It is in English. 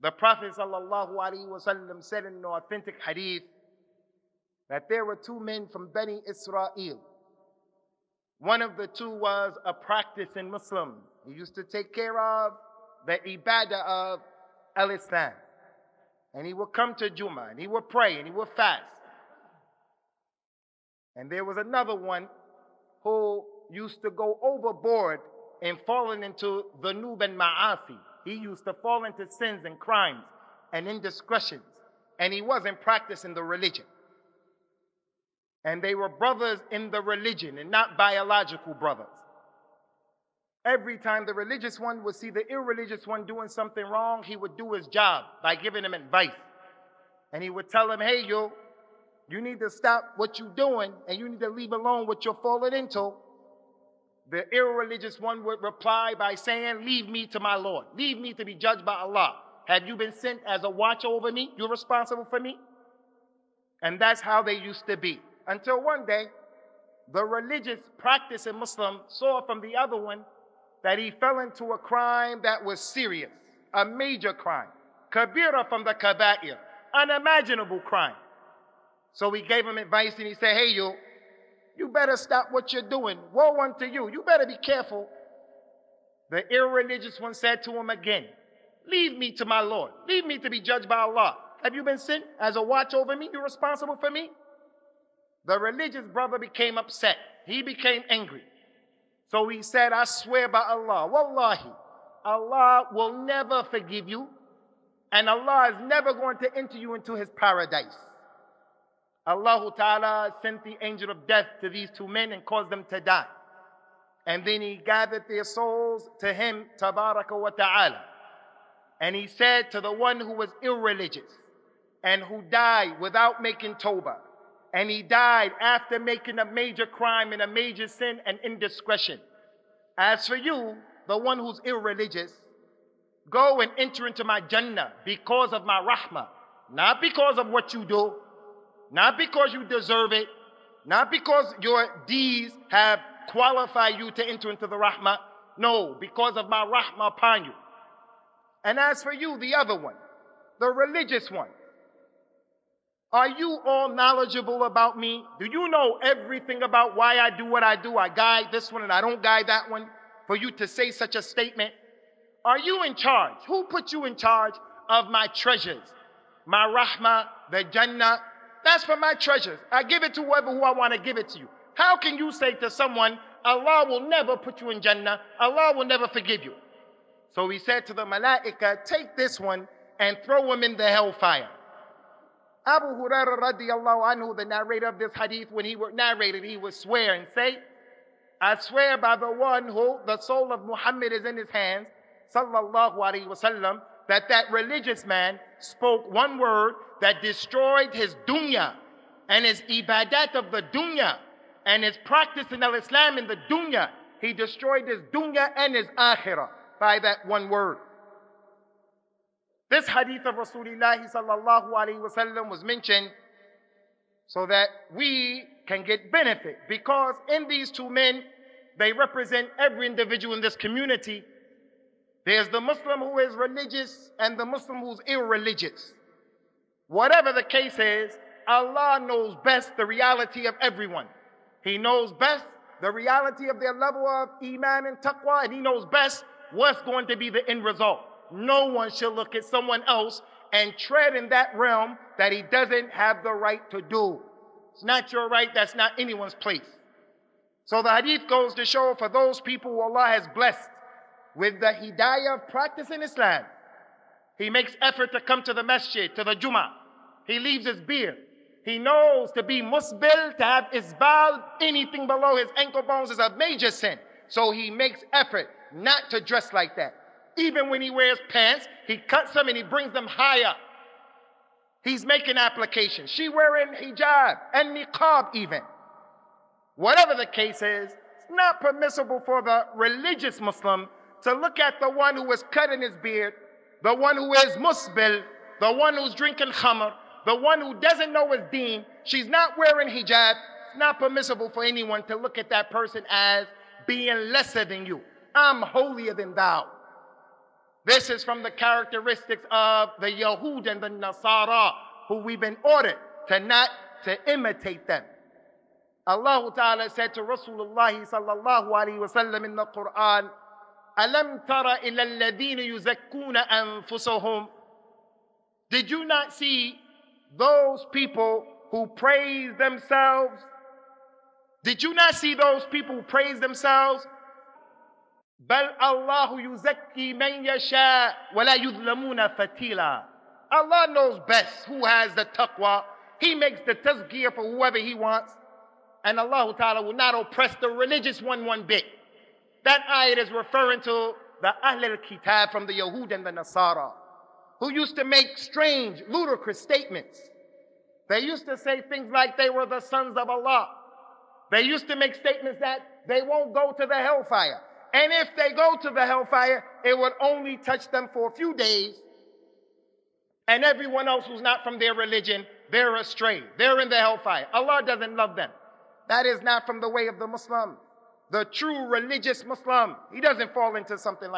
The Prophet ﷺ said in an authentic hadith that there were two men from Bani Israel. One of the two was a practicing Muslim. He used to take care of the ibadah of al-Islam. And he would come to Jummah, and he would pray, and he would fast. And there was another one who used to go overboard and falling into dhunub and ma'asi. He used to fall into sins and crimes and indiscretions. And he wasn't practicing the religion. And they were brothers in the religion and not biological brothers. Every time the religious one would see the irreligious one doing something wrong, he would do his job by giving him advice. And he would tell him, hey, you need to stop what you're doing and you need to leave alone what you're falling into. The irreligious one would reply by saying, leave me to my Lord. Leave me to be judged by Allah. Have you been sent as a watch over me? You're responsible for me? And that's how they used to be. Until one day, the religious practicing Muslim saw from the other one that he fell into a crime that was serious, a major crime. Kabira from the kaba'ir, unimaginable crime. So he gave him advice and he said, hey, you better stop what you're doing. Woe unto you. You better be careful. The irreligious one said to him again, leave me to my Lord. Leave me to be judged by Allah. Have you been sent as a watch over me? You're responsible for me? The religious brother became upset. He became angry. So he said, I swear by Allah, wallahi, Allah will never forgive you, and Allah is never going to enter you into his paradise. Allah Ta'ala sent the angel of death to these two men and caused them to die. And then he gathered their souls to him, Tabaraka wa Ta'ala. And he said to the one who was irreligious and who died without making tawbah, and he died after making a major crime and a major sin and indiscretion. As for you, the one who's irreligious, go and enter into my Jannah because of my rahmah, not because of what you do, not because you deserve it, not because your deeds have qualified you to enter into the rahmah. No, because of my rahmah upon you. And as for you, the other one, the religious one, are you all knowledgeable about me? Do you know everything about why I do what I do? I guide this one and I don't guide that one for you to say such a statement. Are you in charge? Who put you in charge of my treasures? My rahmah, the Jannah, that's for my treasures. I give it to whoever who I want to give it to you. How can you say to someone, Allah will never put you in Jannah, Allah will never forgive you? So he said to the malaika, take this one and throw him in the hellfire. Abu Hurairah radiallahu anhu, the narrator of this hadith, when he narrated, he would swear and say, I swear by the one who the soul of Muhammad is in his hands, sallallahu alaihi wasallam, that religious man spoke one word that destroyed his dunya and his ibadat of the dunya and his practice in al-Islam in the dunya. He destroyed his dunya and his akhirah by that one word. This hadith of Rasulullah sallallahu alaihi wasallam was mentioned so that we can get benefit, because in these two men, they represent every individual in this community. There's the Muslim who is religious and the Muslim who's irreligious. Whatever the case is, Allah knows best the reality of everyone. He knows best the reality of their level of iman and taqwa, and he knows best what's going to be the end result. No one should look at someone else and tread in that realm that he doesn't have the right to do. It's not your right, that's not anyone's place. So the hadith goes to show, for those people who Allah has blessed with the hidayah of practicing Islam, he makes effort to come to the masjid, to the Jummah. He leaves his beard. He knows to be musbil, to have isbal, anything below his ankle bones is a major sin. So he makes effort not to dress like that. Even when he wears pants, he cuts them and he brings them higher. He's making application. She wearing hijab and niqab even. Whatever the case is, it's not permissible for the religious Muslim to look at the one who is cutting his beard, the one who is musbil, the one who's drinking khamr, the one who doesn't know his deen. She's not wearing hijab. It's not permissible for anyone to look at that person as being lesser than you. I'm holier than thou. This is from the characteristics of the Yahud and the Nasara, who we've been ordered to imitate them. Allah Ta'ala said to Rasulullah sallallahu alayhi wa sallam in the Quran, أَلَمْ تَرَ إِلَى الَّذِينَ يُزَكُّونَ أَنفُسَهُمْ. Did you not see those people who praise themselves? Did you not see those people who praise themselves? بَلْ اللَّهُ يُزَكِّي مَنْ يَشَاءُ وَلَا يُظْلَمُونَ فَتِيلًا. Allah knows best who has the taqwa. He makes the tazkiyah for whoever He wants. And Allah Ta'ala will not oppress the religious one bit. That ayat is referring to the Ahl al-Kitab from the Yahud and the Nasara, who used to make strange, ludicrous statements. They used to say things like they were the sons of Allah. They used to make statements that they won't go to the hellfire. And if they go to the hellfire, it would only touch them for a few days. And everyone else who's not from their religion, they're astray. They're in the hellfire. Allah doesn't love them. That is not from the way of the Muslim. The true religious Muslim, he doesn't fall into something like